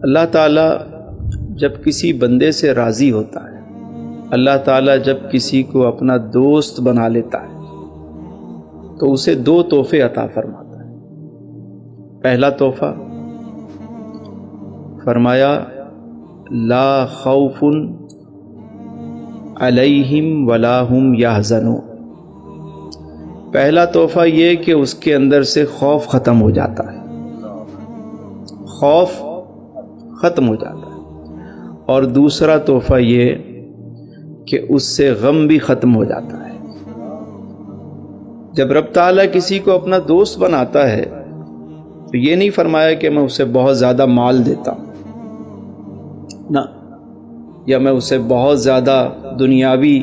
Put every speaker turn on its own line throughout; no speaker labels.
اللہ تعالیٰ جب کسی بندے سے راضی ہوتا ہے، اللہ تعالیٰ جب کسی کو اپنا دوست بنا لیتا ہے تو اسے دو تحفے عطا فرماتا ہے۔ پہلا تحفہ فرمایا لا خوف علیہم ولا ہم یحزنون۔ پہلا تحفہ یہ کہ اس کے اندر سے خوف ختم ہو جاتا ہے، خوف ختم ہو جاتا ہے۔ اور دوسرا تحفہ یہ کہ اس سے غم بھی ختم ہو جاتا ہے۔ جب رب تعالیٰ کسی کو اپنا دوست بناتا ہے تو یہ نہیں فرمایا کہ میں اسے بہت زیادہ مال دیتا ہوں نہ، یا میں اسے بہت زیادہ دنیاوی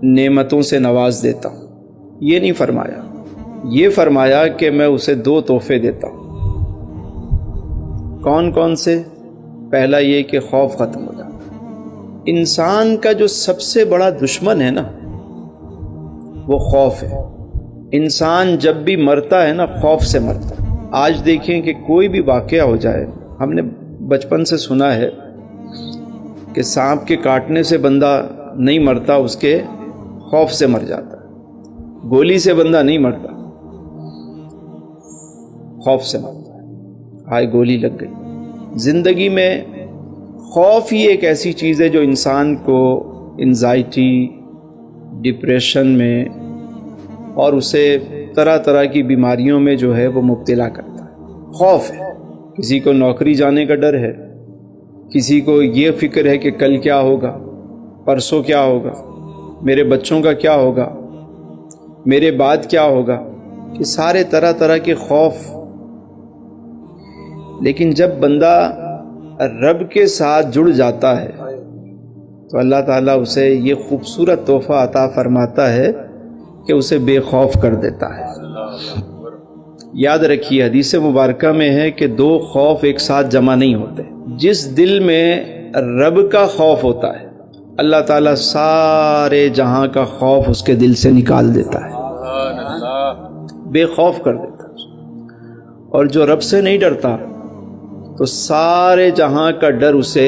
نعمتوں سے نواز دیتا ہوں، یہ نہیں فرمایا۔ یہ فرمایا کہ میں اسے دو تحفے دیتا ہوں۔ کون کون سے؟ پہلا یہ کہ خوف ختم ہو جاتا ہے۔ انسان کا جو سب سے بڑا دشمن ہے نا وہ خوف ہے۔ انسان جب بھی مرتا ہے نا خوف سے مرتا ہے۔ آج دیکھیں کہ کوئی بھی واقعہ ہو جائے، ہم نے بچپن سے سنا ہے کہ سانپ کے کاٹنے سے بندہ نہیں مرتا، اس کے خوف سے مر جاتا ہے۔ گولی سے بندہ نہیں مرتا، خوف سے مرتا ہے، ہائے گولی لگ گئی۔ زندگی میں خوف ہی ایک ایسی چیز ہے جو انسان کو انزائٹی، ڈپریشن میں اور اسے طرح طرح کی بیماریوں میں جو ہے وہ مبتلا کرتا ہے۔ خوف ہے۔ کسی کو نوکری جانے کا ڈر ہے، کسی کو یہ فکر ہے کہ کل کیا ہوگا، پرسوں کیا ہوگا، میرے بچوں کا کیا ہوگا، میرے بعد کیا ہوگا، کہ سارے طرح طرح کے خوف۔ لیکن جب بندہ رب کے ساتھ جڑ جاتا ہے تو اللہ تعالیٰ اسے یہ خوبصورت تحفہ عطا فرماتا ہے کہ اسے بے خوف کر دیتا ہے۔ یاد رکھیے حدیث مبارکہ میں ہے کہ دو خوف ایک ساتھ جمع نہیں ہوتے۔ جس دل میں رب کا خوف ہوتا ہے اللہ تعالیٰ سارے جہاں کا خوف اس کے دل سے نکال دیتا ہے، بے خوف کر دیتا ہے۔ اور جو رب سے نہیں ڈرتا تو سارے جہاں کا ڈر اسے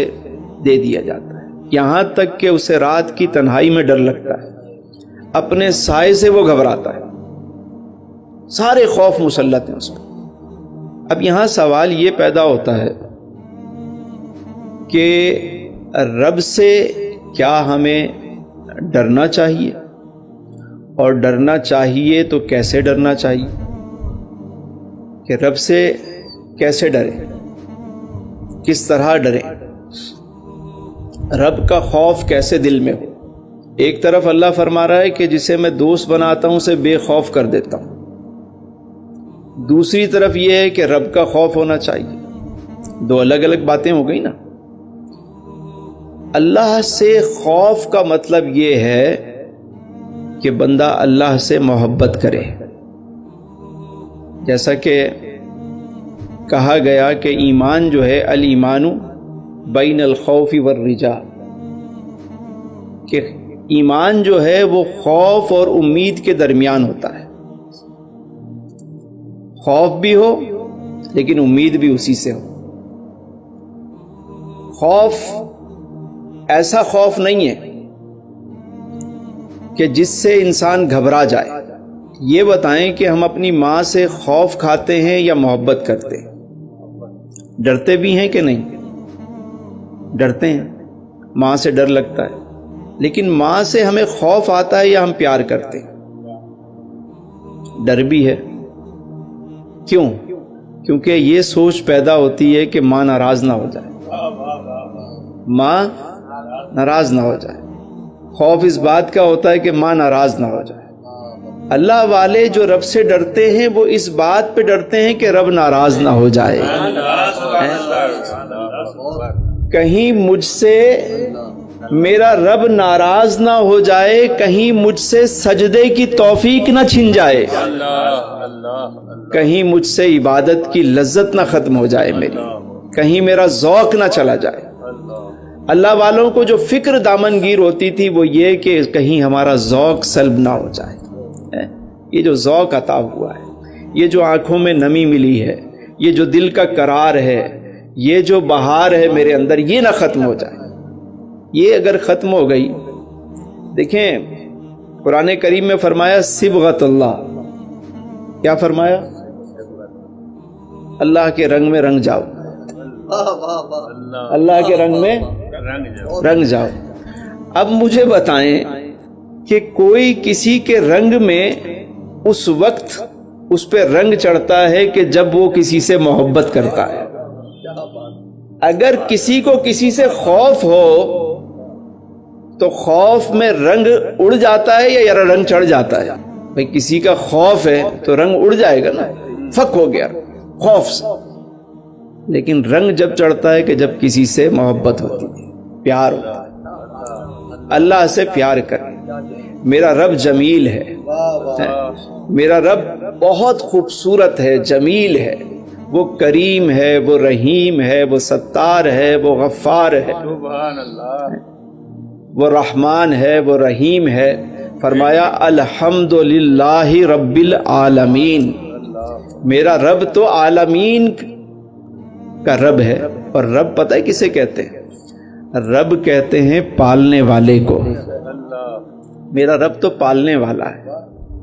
دے دیا جاتا ہے، یہاں تک کہ اسے رات کی تنہائی میں ڈر لگتا ہے، اپنے سائے سے وہ گھبراتا ہے، سارے خوف مسلط ہیں اس پر۔ اب یہاں سوال یہ پیدا ہوتا ہے کہ رب سے کیا ہمیں ڈرنا چاہیے، اور ڈرنا چاہیے تو کیسے ڈرنا چاہیے، کہ رب سے کیسے ڈریں، کس طرح ڈریں، رب کا خوف کیسے دل میں ہو۔ ایک طرف اللہ فرما رہا ہے کہ جسے میں دوست بناتا ہوں اسے بے خوف کر دیتا ہوں، دوسری طرف یہ ہے کہ رب کا خوف ہونا چاہیے۔ دو الگ الگ باتیں ہو گئی نا۔ اللہ سے خوف کا مطلب یہ ہے کہ بندہ اللہ سے محبت کرے، جیسا کہ کہا گیا کہ ایمان جو ہے الایمان بین الخوف والرجاء، کہ ایمان جو ہے وہ خوف اور امید کے درمیان ہوتا ہے۔ خوف بھی ہو لیکن امید بھی اسی سے ہو۔ خوف ایسا خوف نہیں ہے کہ جس سے انسان گھبرا جائے۔ یہ بتائیں کہ ہم اپنی ماں سے خوف کھاتے ہیں یا محبت کرتے ہیں؟ ڈرتے بھی ہیں کہ نہیں؟ ڈرتے ہیں، ماں سے ڈر لگتا ہے، لیکن ماں سے ہمیں خوف آتا ہے یا ہم پیار کرتے ہیں؟ ڈر بھی ہے۔ کیوں؟ کیونکہ یہ سوچ پیدا ہوتی ہے کہ ماں ناراض نہ ہو جائے، ماں ناراض نہ ہو جائے۔ خوف اس بات کا ہوتا ہے کہ ماں ناراض نہ ہو جائے۔ اللہ والے جو رب سے ڈرتے ہیں وہ اس بات پہ ڈرتے ہیں کہ رب ناراض نہ ہو جائے، کہیں مجھ سے میرا رب ناراض نہ ہو جائے، کہیں مجھ سے سجدے کی توفیق نہ چھن جائے، کہیں مجھ سے عبادت کی لذت نہ ختم ہو جائے میری، کہیں میرا ذوق نہ چلا جائے۔ اللہ والوں کو جو فکر دامنگیر ہوتی تھی وہ یہ کہ کہیں ہمارا ذوق سلب نہ ہو جائے۔ یہ جو ذوق عطا ہوا ہے، یہ جو آنکھوں میں نمی ملی ہے، یہ جو دل کا قرار ہے، یہ جو بہار ہے میرے اندر یہ نہ ختم ہو جائے. یہ اگر ختم ہو گئی، دیکھیں قرآن کریم میں فرمایا صبغت اللہ. کیا فرمایا؟ اللہ کے رنگ میں رنگ جاؤ. اللہ کے رنگ میں رنگ جاؤ. اب مجھے بتائیں کہ کوئی کسی کے رنگ میں اس وقت اس پہ رنگ چڑھتا ہے کہ جب وہ کسی سے محبت کرتا ہے. اگر کسی کو کسی سے خوف ہو تو خوف میں رنگ اڑ جاتا ہے یا رنگ چڑھ جاتا ہے؟ بھئی کسی کا خوف ہے تو رنگ اڑ جائے گا نا، فک ہو گیا خوف سے. لیکن رنگ جب چڑھتا ہے کہ جب کسی سے محبت ہوتی ہے، پیار ہوتا ہے. اللہ سے پیار کر. میرا رب جمیل ہے، میرا رب بہت خوبصورت ہے، جمیل ہے. وہ کریم ہے، وہ رحیم ہے، وہ ستار ہے، وہ غفار ہے،
سبحان اللہ،
وہ رحمان ہے، وہ رحیم ہے. فرمایا الحمدللہ رب العالمین. میرا رب تو عالمین کا رب ہے. اور رب پتہ ہے کسے کہتے ہیں؟ رب کہتے ہیں پالنے والے کو. میرا رب تو پالنے والا ہے.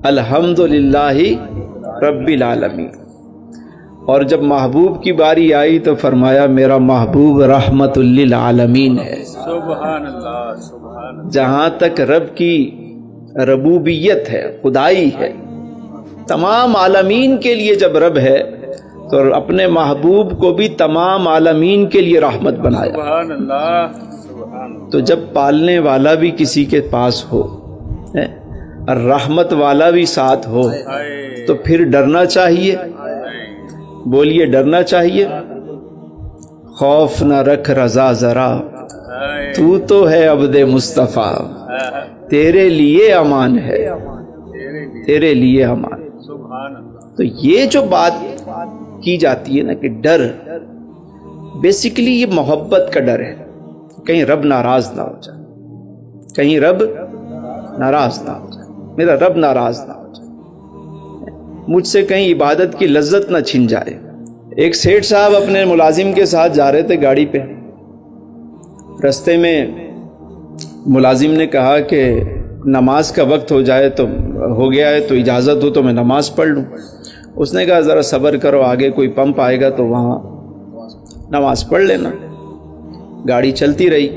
الحمدللہ رب العالمین. اور جب محبوب کی باری آئی تو فرمایا میرا محبوب رحمت للعالمین ہے.
سبحان اللہ، سبحان اللہ.
جہاں تک رب کی ربوبیت ہے، خدائی ہے، تمام عالمین کے لیے جب رب ہے تو اپنے محبوب کو بھی تمام عالمین کے لیے رحمت بنایا.
سبحان اللہ، سبحان اللہ.
تو جب پالنے والا بھی کسی کے پاس ہو اور رحمت والا بھی ساتھ ہو تو پھر ڈرنا چاہیے. بولیے ڈرنا چاہیے. خوف نہ رکھ رضا ذرا، تو تو ہے عبد مصطفیٰ، تیرے لیے امان ہے، تیرے لیے امان.
سبحان اللہ.
تو یہ جو بات کی جاتی ہے نا کہ ڈر، بیسیکلی یہ محبت کا ڈر ہے. کہیں رب ناراض نہ ہو جائے، کہیں رب ناراض نہ ہو جائے، میرا رب ناراض نہ ہو جائے، مجھ سے کہیں عبادت کی لذت نہ چھن جائے. ایک سیٹھ صاحب اپنے ملازم کے ساتھ جا رہے تھے گاڑی پہ. رستے میں ملازم نے کہا کہ نماز کا وقت ہو جائے تو ہو گیا ہے تو اجازت ہو تو میں نماز پڑھ لوں. اس نے کہا ذرا صبر کرو، آگے کوئی پمپ آئے گا تو وہاں نماز پڑھ لینا. گاڑی چلتی رہی.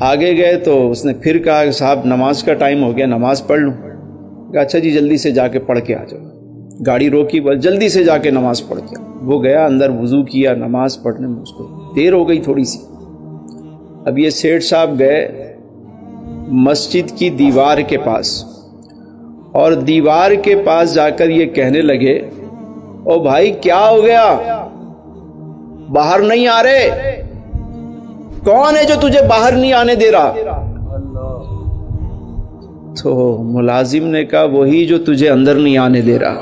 آگے گئے تو اس نے پھر کہا کہ صاحب نماز کا ٹائم ہو گیا، نماز پڑھ لوں. کہا اچھا جی جلدی سے جا کے پڑھ کے آ جاؤ. گاڑی روکی، بس جلدی سے جا کے نماز پڑھ کے. وہ گیا اندر، وضو کیا، نماز پڑھنے میں اس کو دیر ہو گئی تھوڑی سی. اب یہ سیٹھ صاحب گئے مسجد کی دیوار کے پاس، اور دیوار کے پاس جا کر یہ کہنے لگے او بھائی کیا ہو گیا، باہر نہیں آ رہے؟ کون ہے جو تجھے باہر نہیں آنے دے رہا؟ تو ملازم نے کہا وہی جو تجھے اندر نہیں آنے دے رہا،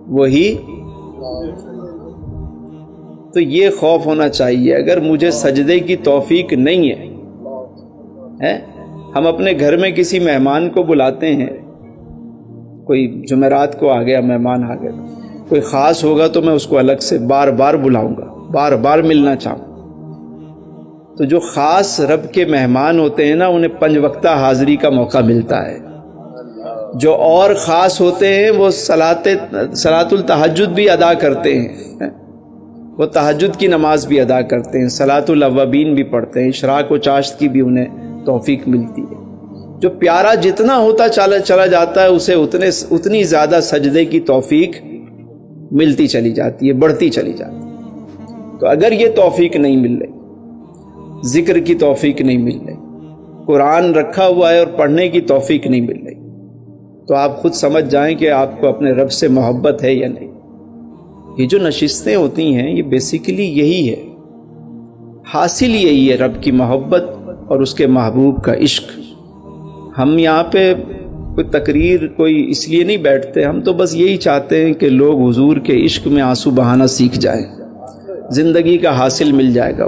وہی. تو یہ خوف ہونا چاہیے. اگر مجھے سجدے کی توفیق نہیں ہے، ہم اپنے گھر میں کسی مہمان کو بلاتے ہیں، کوئی جمعرات کو آ گیا مہمان آ گیا، کوئی خاص ہوگا تو میں اس کو الگ سے بار بار بلاؤں گا، بار بار ملنا چاہوں. تو جو خاص رب کے مہمان ہوتے ہیں نا انہیں 5 وقتہ حاضری کا موقع ملتا ہے. جو اور خاص ہوتے ہیں وہ صلاۃ التہجد بھی ادا کرتے ہیں، وہ تہجد کی نماز بھی ادا کرتے ہیں، صلاۃ الاوابین بھی پڑھتے ہیں، اشراق و چاشت کی بھی انہیں توفیق ملتی ہے. جو پیارا جتنا ہوتا چلا جاتا ہے اسے اتنی زیادہ سجدے کی توفیق ملتی چلی جاتی ہے، بڑھتی چلی جاتی ہے. تو اگر یہ توفیق نہیں مل رہی، ذکر کی توفیق نہیں مل رہی، قرآن رکھا ہوا ہے اور پڑھنے کی توفیق نہیں مل رہی، تو آپ خود سمجھ جائیں کہ آپ کو اپنے رب سے محبت ہے یا نہیں. یہ جو نشستیں ہوتی ہیں یہ بیسیکلی یہی ہے، حاصل یہی ہے، رب کی محبت اور اس کے محبوب کا عشق. ہم یہاں پہ کوئی تقریر کوئی اس لیے نہیں بیٹھتے، ہم تو بس یہی چاہتے ہیں کہ لوگ حضور کے عشق میں آنسو بہانا سیکھ جائیں، زندگی کا حاصل مل جائے گا.